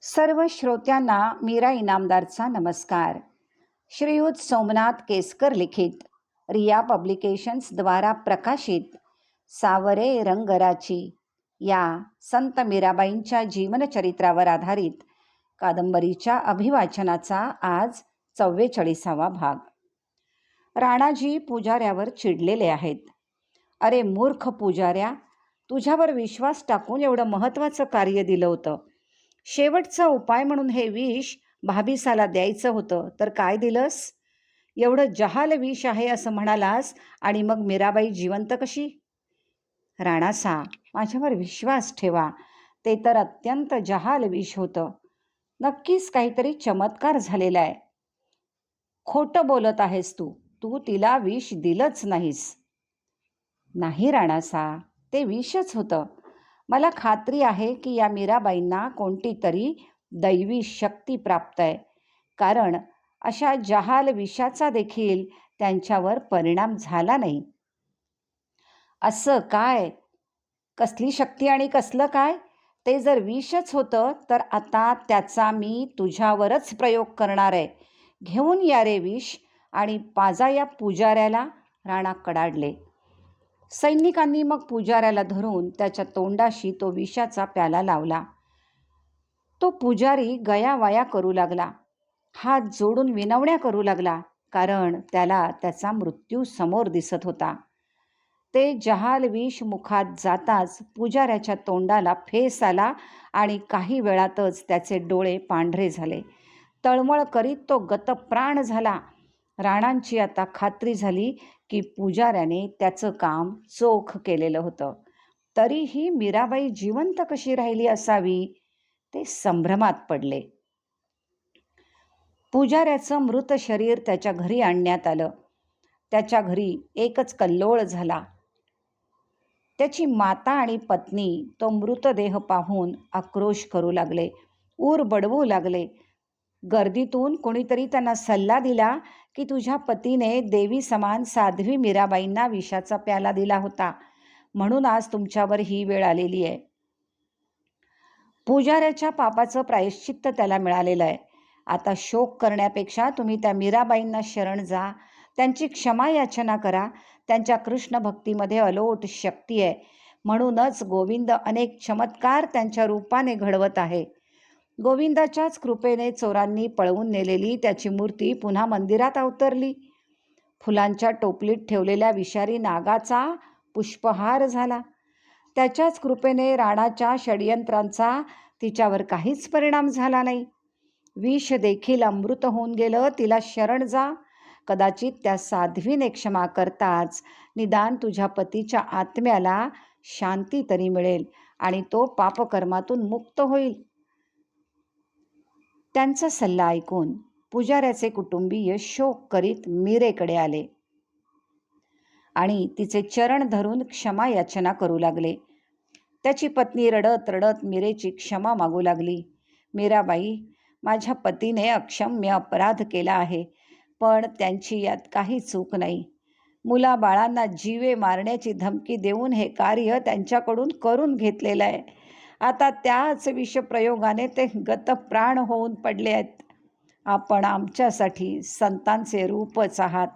सर्व श्रोत्यांना मीरा इनामदारचा नमस्कार. श्रीयुत सोमनाथ केसकर लिखित, रिया पब्लिकेशन्स द्वारा प्रकाशित सावरे रंगराची या संत मीराबाईंच्या जीवनचरित्रावर आधारित कादंबरीच्या अभिवाचनाचा आज 44वा भाग. राणाजी पुजाऱ्यावर चिडलेले आहेत. अरे मूर्ख पुजाऱ्या, तुझ्यावर विश्वास टाकून एवढं महत्त्वाचं कार्य दिलं होतं. शेवटचा उपाय म्हणून हे विष भाबीसाला द्यायचं होतं, तर काय दिलंस? एवढं जहाल विष आहे असं म्हणालास आणि मग मीराबाई जिवंत कशी? राणासा, माझ्यावर विश्वास ठेवा, ते तर अत्यंत जहाल विष होतं. नक्कीच काहीतरी चमत्कार झालेला आहे. खोटं बोलत आहेस तू. तू तिला विष दिलंच नाहीस. नाही राणासा, ते विषच होतं. मला खात्री आहे की या मीराबाईंना कोणती तरी दैवी शक्ती प्राप्त आहे, कारण अशा जहाल विषाचा देखील त्यांच्यावर परिणाम झाला नाही. असं काय? कसली शक्ती आणि कसलं काय? ते जर विषच होतं तर आता त्याचा मी तुझ्यावरच प्रयोग करणार आहे. घेऊन या रे विष आणि पाजा या पुजाऱ्याला. राणा कडाडले. सैनिकांनी मग पुजाऱ्याला धरून त्याच्या तोंडाशी तो विषाचा प्याला लावला. तो पुजारी गयावाया करू लागला, हात जोडून विनवण्या करू लागला, कारण त्याला त्याचा मृत्यू समोर दिसत होता. ते जहाल विष मुखात जाताच पुजाऱ्याच्या तोंडाला फेस आला आणि काही वेळातच त्याचे डोळे पांढरे झाले. तळमळ करीत तो गतप्राण झाला. राणांची आता खात्री झाली की पुजाऱ्याने त्याचं काम चोख केलेलं होतं. तरीही मीराबाई जिवंत कशी राहिली असावी, ते संभ्रमात पडले. पुजाऱ्याचं मृत शरीर त्याच्या घरी आणण्यात आलं. त्याच्या घरी एकच कल्लोळ झाला. त्याची माता आणि पत्नी तो मृतदेह पाहून आक्रोश करू लागले, ऊर बडवू लागले. गर्दीतून कोणीतरी त्यांना सल्ला दिला की तुझ्या पतीने देवी समान साध्वी मीराबाईंना विषाचा प्याला दिला होता, म्हणून आज तुमच्यावर ही वेळ आलेली आहे. पुजाऱ्याच्या पापाचं प्रायश्चित्त त्याला मिळालेलं आहे. आता शोक करण्यापेक्षा तुम्ही त्या मीराबाईंना शरण जा, त्यांची क्षमा याचना करा. त्यांच्या कृष्ण भक्तीमध्ये अलोट शक्ती आहे, म्हणूनच गोविंद अनेक चमत्कार त्यांच्या रूपाने घडवत आहे. गोविंदाच्याच कृपेने चोरांनी पळवून नेलेली त्याची मूर्ती पुन्हा मंदिरात अवतरली. फुलांच्या टोपलीत ठेवलेल्या विषारी नागाचा पुष्पहार झाला. त्याच्याच कृपेने राणाच्या षडयंत्रांचा तिच्यावर काहीच परिणाम झाला नाही. विष देखील अमृत होऊन गेलं. तिला शरण जा. कदाचित त्या साध्वीने क्षमा करताच निदान तुझ्या पतीच्या आत्म्याला शांती तरी मिळेल आणि तो पापकर्मातून मुक्त होईल. त्यांचा सल्ला ऐकून पुजाऱ्याचे कुटुंबीय शोक करीत मीरेकडे आले आणि तिचे चरण धरून क्षमा याचना करू लागले. त्याची पत्नी रडत रडत मीरेची क्षमा मागू लागली. मीराबाई, माझ्या पतीने अक्षम्य अपराध केला आहे, पण त्यांची यात काही चूक नाही. मुलाबाळांना जीवे मारण्याची धमकी देऊन हे कार्य त्यांच्याकडून करून घेतलेलं आहे. आता त्याच विषप्रयोगाने ते गतप्राण होऊन पडले आहेत. आपण आमच्यासाठी संतांचे रूपच आहात.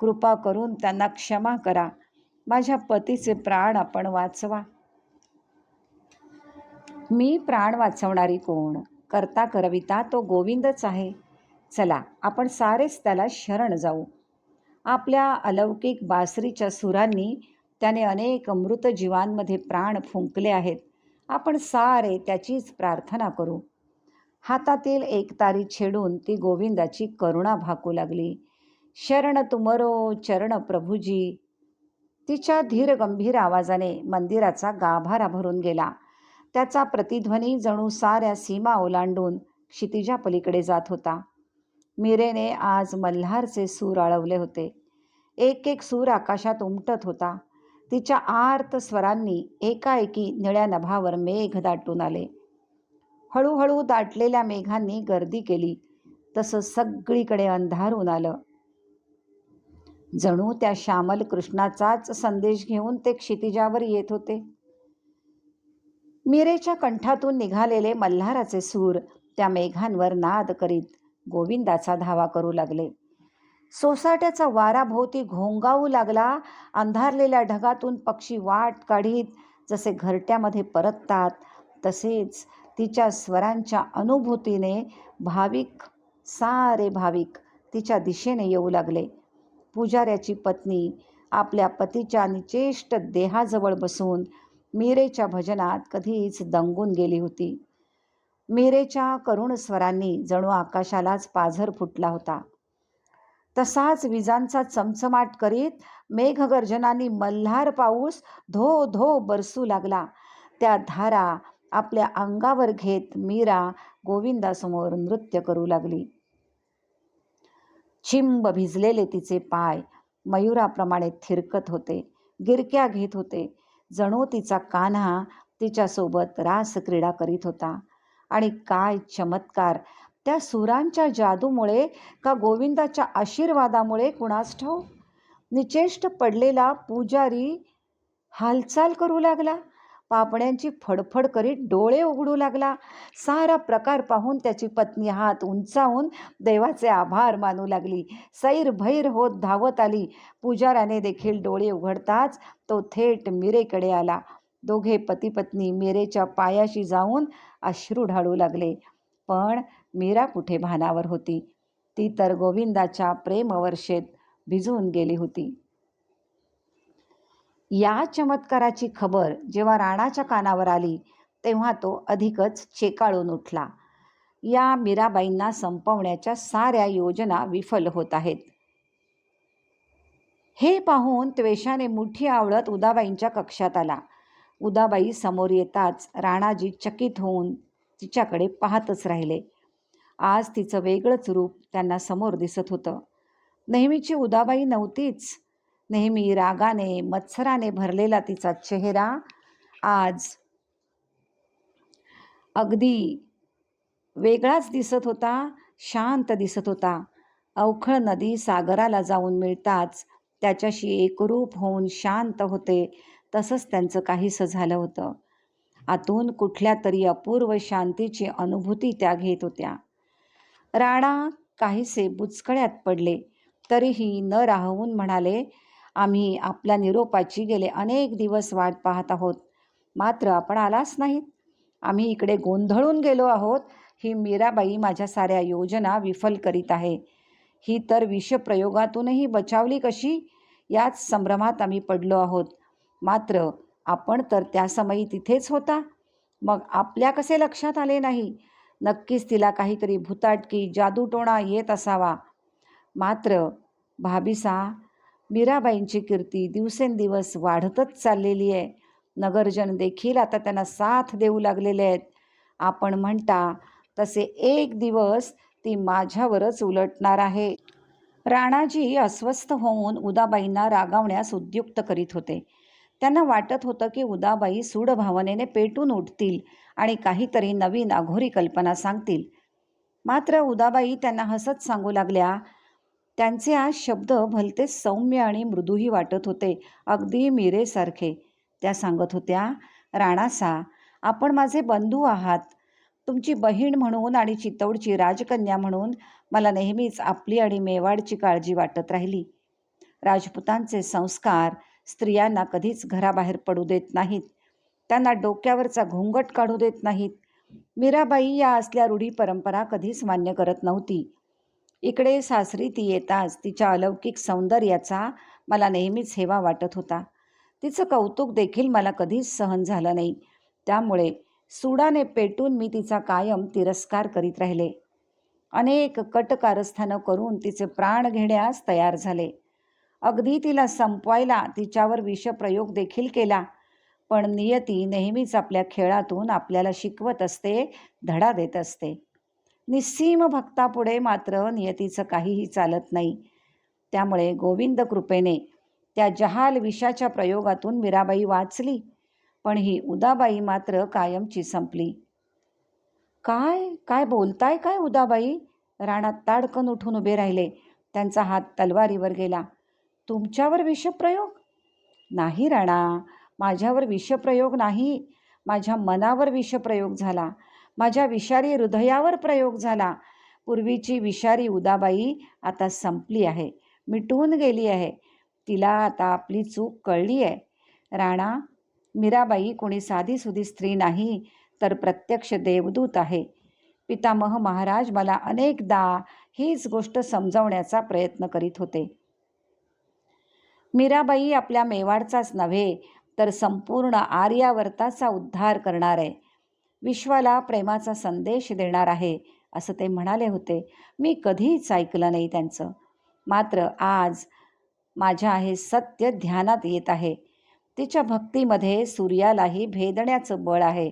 कृपा करून त्यांना क्षमा करा. माझ्या पतीचे प्राण आपण वाचवा. मी प्राण वाचवणारी कोण? करता करविता तो गोविंदच आहे. चला, आपण सारेच त्याला शरण जाऊ. आपल्या अलौकिक बासरीच्या सुरांनी त्याने अनेक मृत जीवांमध्ये प्राण फुंकले आहेत. आपण सारे त्याचीच प्रार्थना करू. हातातील एक तारी छेडून ती गोविंदाची करुणा भाकू लागली. शरण तुमरो चरण प्रभुजी. तिच्या धीर गंभीर आवाजाने मंदिराचा गाभारा भरून गेला. त्याचा प्रतिध्वनी जणू साऱ्या सीमा ओलांडून क्षितिजापलीकडे जात होता. मीरेने आज मल्हारचे सूर आळवले होते. एक एक सूर आकाशात उमटत होता. तिच्या आर्त स्वरांनी एकाएकी निळ्या नभावर मेघ दाटून आले. हळूहळू दाटलेल्या मेघांनी गर्दी केली तसं सगळीकडे अंधारून आलं. जणू त्या श्यामल कृष्णाचाच संदेश घेऊन ते क्षितिजावर येत होते. मीरेच्या कंठातून निघालेले मल्हाराचे सूर त्या मेघांवर नाद करीत गोविंदाचा धावा करू लागले. सोसाट्याचा वारा भोवती घोंगावू लागला. अंधारलेल्या ढगातून पक्षी वाट काढीत जसे घरट्यामध्ये परततात, तसेच तिच्या स्वरांच्या अनुभूतीने सारे भाविक तिच्या दिशेने येऊ लागले. पुजाऱ्याची पत्नी आपल्या पतीच्या निचेष्ट देहाजवळ बसून मीरेच्या भजनात कधीच दंगून गेली होती. मीरेच्या करुण स्वरांनी जणू आकाशालाच पाझर फुटला होता. तसाच विजांचा चमचमाट करीत मेघगर्जनांनी मल्हार पाऊस धो धो बरसू लागला. त्या धारा आपल्या अंगावर घेत मीरा गोविंदासमोर नृत्य करू लागली. चिंब भिजलेले तिचे पाय मयुराप्रमाणे थिरकत होते, गिरक्या घेत होते. जणू तिचा कान्हा तिच्यासोबत रासक्रीडा करीत होता. आणि काय चमत्कार! त्या सुरांच्या जादूमुळे का गोविंदाच्या आशीर्वादामुळे कुणास ठाऊक, निचेष्ट पडलेला पुजारी हालचाल करू लागला. पापण्यांची फडफड करीत डोळे उघडू लागला. सारा प्रकार पाहून त्याची पत्नी हात उंचावून देवाचे आभार मानू लागली. सैरभैर होत धावत आली. पुजाऱ्याने देखील डोळे उघडताच तो थेट मीरेकडे आला. दोघे पती पत्नी मीरेच्या पायाशी जाऊन अश्रू ढाळू लागले. पण मीरा कुठे भानावर होती. ती तर गोविंदाच्या प्रेमवर्षेत भिजून गेली होती. या चमत्काराची खबर जेव्हा राणाच्या कानावर आली तेव्हा तो अधिकच चेकाळून उठला. या मीराबाईंना संपवण्याच्या साऱ्या योजना विफल होत आहेत. हे पाहून त्वेषाने मुठी आवळत उदाबाईंच्या कक्षात आला. उदाबाई समोर येताच राणाजी चकित होऊन तिच्याकडे पाहतच राहिले. आज तिचं वेगळंच रूप त्यांना समोर दिसत होतं. नेहमीची उदाबाई नव्हतीच. नेहमी रागाने मत्सराने भरलेला तिचा चेहरा आज अगदी वेगळाच दिसत होता, शांत दिसत होता. अवखळ नदी सागराला जाऊन मिळताच त्याच्याशी एकरूप होऊन शांत होते, तसंच त्यांचं काहीसं झालं होतं. आतून कुठल्या तरी अपूर्व शांतीची अनुभूती त्या घेत होत्या. राणा काहीसे बुचकळ्यात पडले, तरीही न राहवून म्हणाले, आम्ही आपल्या निरोपाची गेले अनेक दिवस वाट पाहत आहोत, मात्र आपण आलाच नाहीत. आम्ही इकडे गोंधळून गेलो आहोत. ही मीराबाई माझ्या साऱ्या योजना विफल करीत आहे. ही तर विषप्रयोगातूनही बचावली कशी, याच संभ्रमात आम्ही पडलो आहोत. मात्र आपण तर त्या समयी तिथेच होता, मग आपल्या कसे लक्षात आले नाही? नक्कीच तिला काहीतरी भुताटकी जादूटोणा येत असावा. मात्र भाबिसा, मीराबाईंची कीर्ती दिवसेंदिवस वाढतच चाललेली आहे. नगरजन देखील आता त्यांना साथ देऊ लागलेले आहेत. आपण म्हणता तसे एक दिवस ती माझ्यावरच उलटणार आहे. राणाजी अस्वस्थ होऊन उदाबाईंना रागावण्यास उद्युक्त करीत होते. त्यांना वाटत होतं की उदाबाई सूड भावनेने पेटून उठतील आणि काहीतरी नवीन अघोरी कल्पना सांगतील. मात्र उदाबाई त्यांना हसत सांगू लागल्या. त्यांचे आज शब्द भलतेच सौम्य आणि मृदूही वाटत होते, अगदी मीरेसारखे. त्या सांगत होत्या, राणासा, आपण माझे बंधू आहात. तुमची बहीण म्हणून आणि चित्तौडची राजकन्या म्हणून मला नेहमीच आपली आणि मेवाडची काळजी वाटत राहिली. राजपुतांचे संस्कार स्त्रियांना कधीच घराबाहेर पडू देत नाहीत. त्यांना डोक्यावरचा घोंगट काढू देत नाहीत. मीराबाई या असल्या रूढी परंपरा कधीच मान्य करत नव्हती. इकडे सासरी ती येताच तिच्या अलौकिक सौंदर्याचा मला नेहमीच हेवा वाटत होता. तिचं कौतुक देखील मला कधीच सहन झालं नाही. त्यामुळे सुडाने पेटून मी तिचा कायम तिरस्कार करीत राहिले. अनेक कटकारस्थानं करून तिचे प्राण घेण्यास तयार झाले. अगदी तिला संपवायला तिच्यावर विषप्रयोग देखील केला. पण नियती नेहमीच आपल्या खेळातून आपल्याला शिकवत असते, धडा देत असते. निस्सीम भक्तापुढे मात्र नियतीचं काहीही चालत नाही. त्यामुळे गोविंद कृपेने त्या जहाल विषाच्या प्रयोगातून मीराबाई वाचली. पण ही उदाबाई मात्र कायमची संपली. काय काय बोलताय काय उदाबाई? राणा ताडकन उठून उभे राहिले. त्यांचा हात तलवारीवर गेला. तुमच्यावर विषप्रयोग? नाही राणा, माझ्यावर विषप्रयोग नाही. माझ्या मनावर विषप्रयोग झाला, माझ्या विषारी हृदयावर प्रयोग झाला. पूर्वीची विषारी उदाबाई आता संपली आहे, मिटून गेली आहे. तिला आता आपली चूक कळली आहे. राणा, मीराबाई कोणी साधीसुधी स्त्री नाही, तर प्रत्यक्ष देवदूत आहे. पितामह महाराज मला अनेकदा हीच गोष्ट समजावण्याचा प्रयत्न करीत होते. मीराबाई आपल्या मेवाडचाच नव्हे, तर संपूर्ण आर्यावर्ताचा उद्धार करणार आहे, विश्वाला प्रेमाचा संदेश देणार आहे, असं ते म्हणाले होते. मी कधीच ऐकलं नाही त्यांचं. मात्र आज माझ्या हे सत्य ध्यानात येत आहे. तिच्या भक्तीमध्ये सूर्यालाही भेदण्याचं बळ आहे.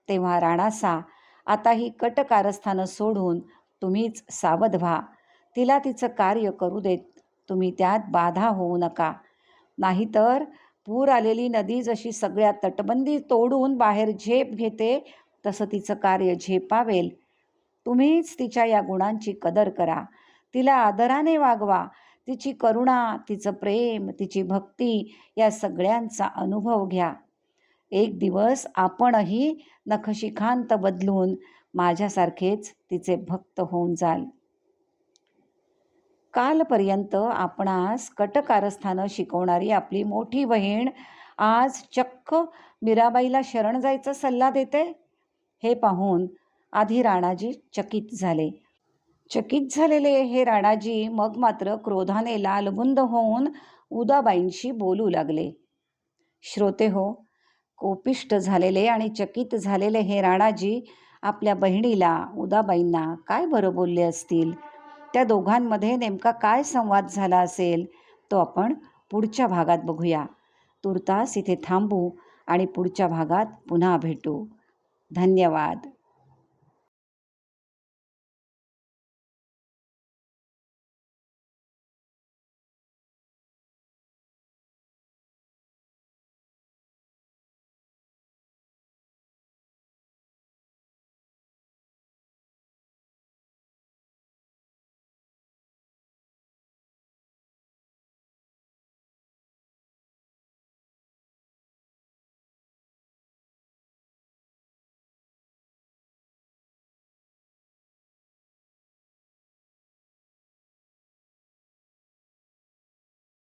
तेव्हा राणासा, आता ही कटकारस्थानं सोडून तुम्हीच सावध व्हा. तिला तिचं कार्य करू देत. तुम्ही त्यात बाधा होऊ नका. नाहीतर पूर आलेली नदी जशी सगळ्या तटबंदी तोडून बाहेर झेप घेते, तसं तिचं कार्य झेपावेल. तुम्हीच तिच्या या गुणांची कदर करा. तिला आदराने वागवा. तिची करुणा, तिचं प्रेम, तिची भक्ती या सगळ्यांचा अनुभव घ्या. एक दिवस आपणही नखशिखांत बदलून माझ्यासारखेच तिचे भक्त होऊन जाल. कालपर्यंत आपणास कटकारस्थानं शिकवणारी आपली मोठी बहीण आज चक्क मीराबाईला शरण जायचा सल्ला देते. हे पाहून आधी राणाजी चकित झाले. चकित झालेले हे राणाजी मग मात्र क्रोधाने लालबुंद होऊन उदाबाईंशी बोलू लागले. श्रोते हो, कोपिष्ट झालेले आणि चकित झालेले हे राणाजी आपल्या बहिणीला उदाबाईंना काय बरं बोलले असतील? त्या दोघांमध्ये नेमका काय संवाद झाला असेल, तो आपण पुढच्या भागात बघूया. तूर्तास इथे थांबू आणि पुढच्या भागात पुन्हा भेटू. धन्यवाद.